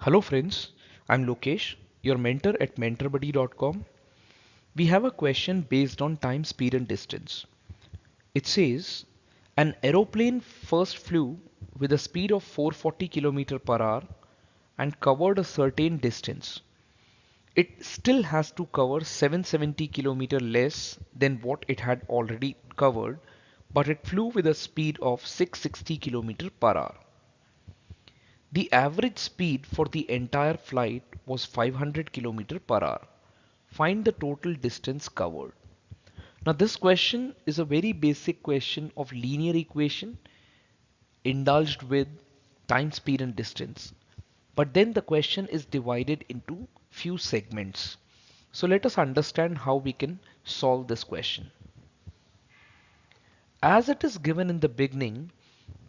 Hello friends, I'm Lokesh, your mentor at mentorbuddy.com. We have a question based on time, speed and distance. It says, an aeroplane first flew with a speed of 440 km per hour and covered a certain distance. It still has to cover 770 km less than what it had already covered, but it flew with a speed of 660 km per hour. The average speed for the entire flight was 500 km per hour. Find the total distance covered. Now this question is a very basic question of linear equation indulged with time, speed and distance. But then the question is divided into few segments. So let us understand how we can solve this question. As it is given in the beginning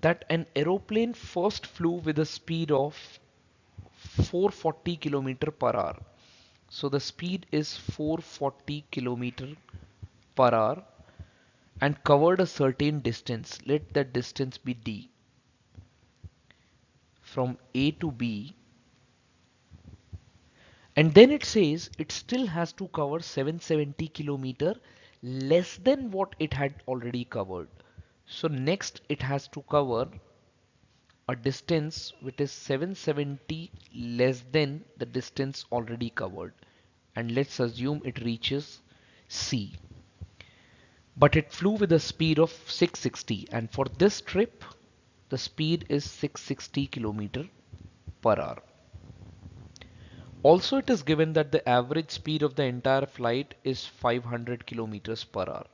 that an aeroplane first flew with a speed of 440 km per hour. So the speed is 440 km per hour and covered a certain distance. Let that distance be d. From A to B. And then it says it still has to cover 770 km less than what it had already covered. So next it has to cover a distance which is 770 less than the distance already covered. And let's assume it reaches C. But it flew with a speed of 660, and for this trip the speed is 660 km per hour. Also it is given that the average speed of the entire flight is 500 km per hour.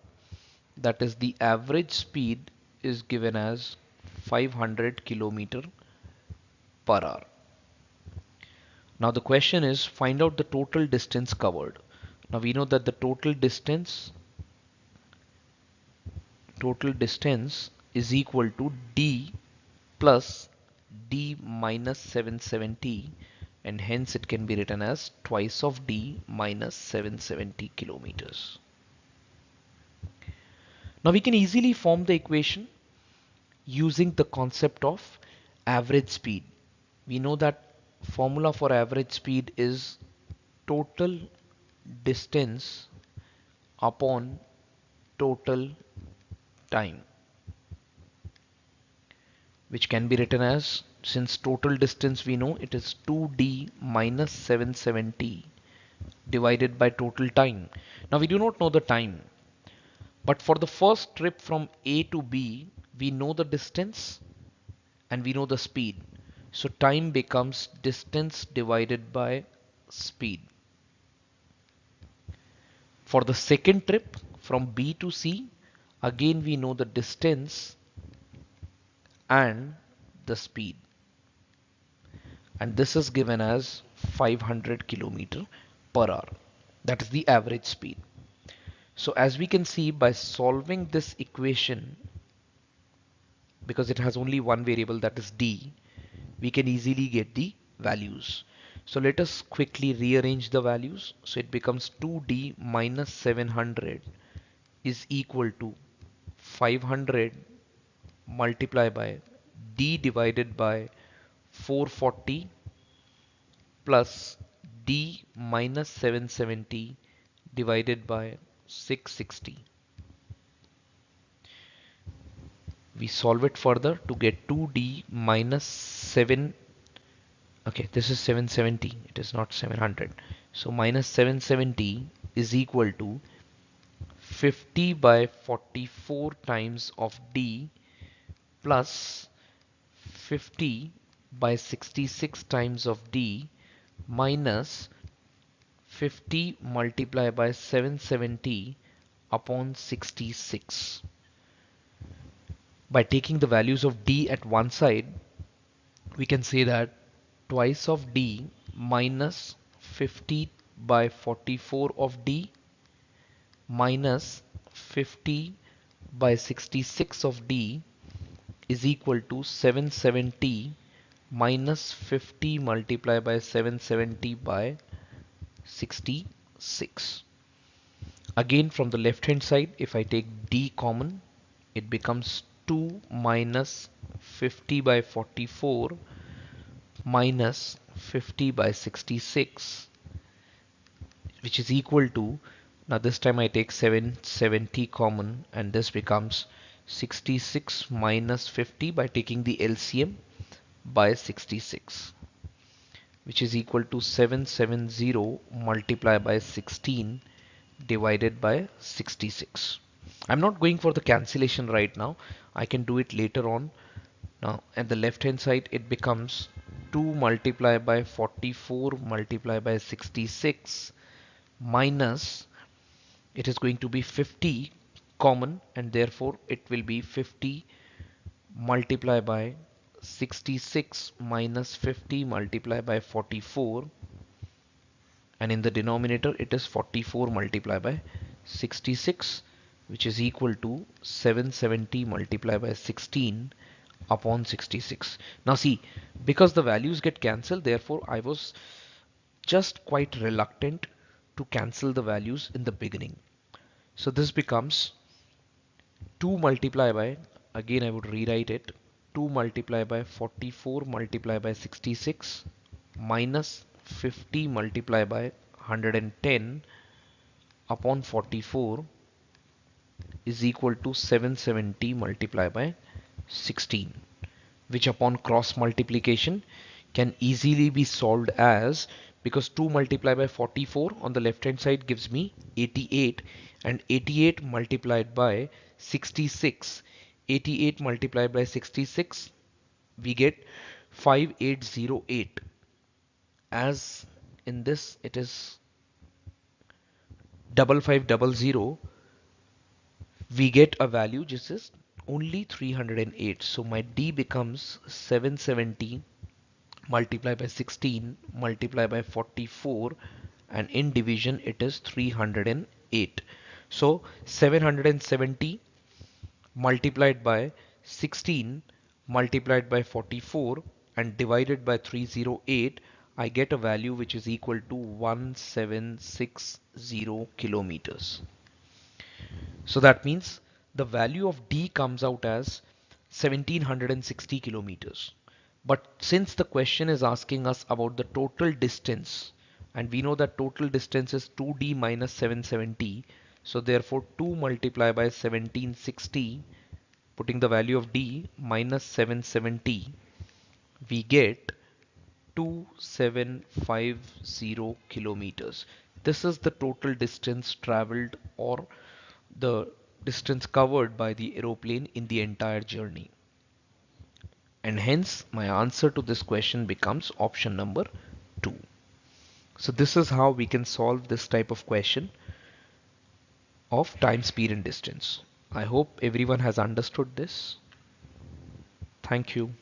That is, the average speed is given as 500 km per hour. Now the question is, find out the total distance covered. Now we know that the total distance is equal to d plus d minus 770, and hence it can be written as twice of d minus 770 kilometers. Now we can easily form the equation using the concept of average speed. We know that formula for average speed is total distance upon total time, which can be written as, since total distance we know it is 2d minus 770 divided by total time. Now we do not know the time, but for the first trip from A to B we know the distance and we know the speed. So time becomes distance divided by speed. For the second trip from B to C, again we know the distance and the speed, and this is given as 500 km per hour. That is the average speed. So as we can see, by solving this equation, because it has only one variable, that is d, we can easily get the values. So let us quickly rearrange the values. So it becomes 2d minus 700 is equal to 500 multiplied by d divided by 440 plus d minus 770 divided by 660. We solve it further to get 2d minus 7. Okay, this is 770, it is not 700. So minus 770 is equal to 50 by 44 times of d plus 50 by 66 times of d minus 50 multiplied by 770 upon 66. By taking the values of d at one side, we can say that twice of d minus 50 by 44 of d minus 50 by 66 of d is equal to 770 minus 50 multiplied by 770 by 66. Again, from the left hand side, if I take d common, it becomes 2 minus 50 by 44 minus 50 by 66, which is equal to, now this time I take 770 common, and this becomes 66 minus 50 by taking the LCM by 66, which is equal to 770 multiplied by 16 divided by 66. I'm not going for the cancellation right now. I can do it later on. Now at the left hand side it becomes 2 multiplied by 44 multiplied by 66 minus, it is going to be 50 common, and therefore it will be 50 multiplied by 66 minus 50 multiplied by 44, and in the denominator it is 44 multiplied by 66, which is equal to 770 multiplied by 16 upon 66. Now see, because the values get cancelled, therefore I was just quite reluctant to cancel the values in the beginning. So this becomes 2 multiplied by, again I would rewrite it, 2 multiplied by 44 multiplied by 66 minus 50 multiplied by 110 upon 44 is equal to 770 multiplied by 16, which upon cross multiplication can easily be solved as, because 2 multiplied by 44 on the left hand side gives me 88, and 88 multiplied by 66, 88 multiplied by 66, we get 5808, as in this it is 5500, we get a value which is only 308. So my D becomes 770 multiplied by 16 multiplied by 44, and in division it is 308. So 770 multiplied by 16 multiplied by 44 and divided by 308, I get a value which is equal to 1760 kilometers. So that means the value of D comes out as 1760 kilometers. But since the question is asking us about the total distance, and we know that total distance is 2D minus 770, so therefore 2 multiplied by 1760, putting the value of D minus 770, we get 2750 kilometers. This is the total distance traveled, or the distance covered by the aeroplane in the entire journey. And hence my answer to this question becomes option number 2. So this is how we can solve this type of question of time, speed and distance. I hope everyone has understood this. Thank you.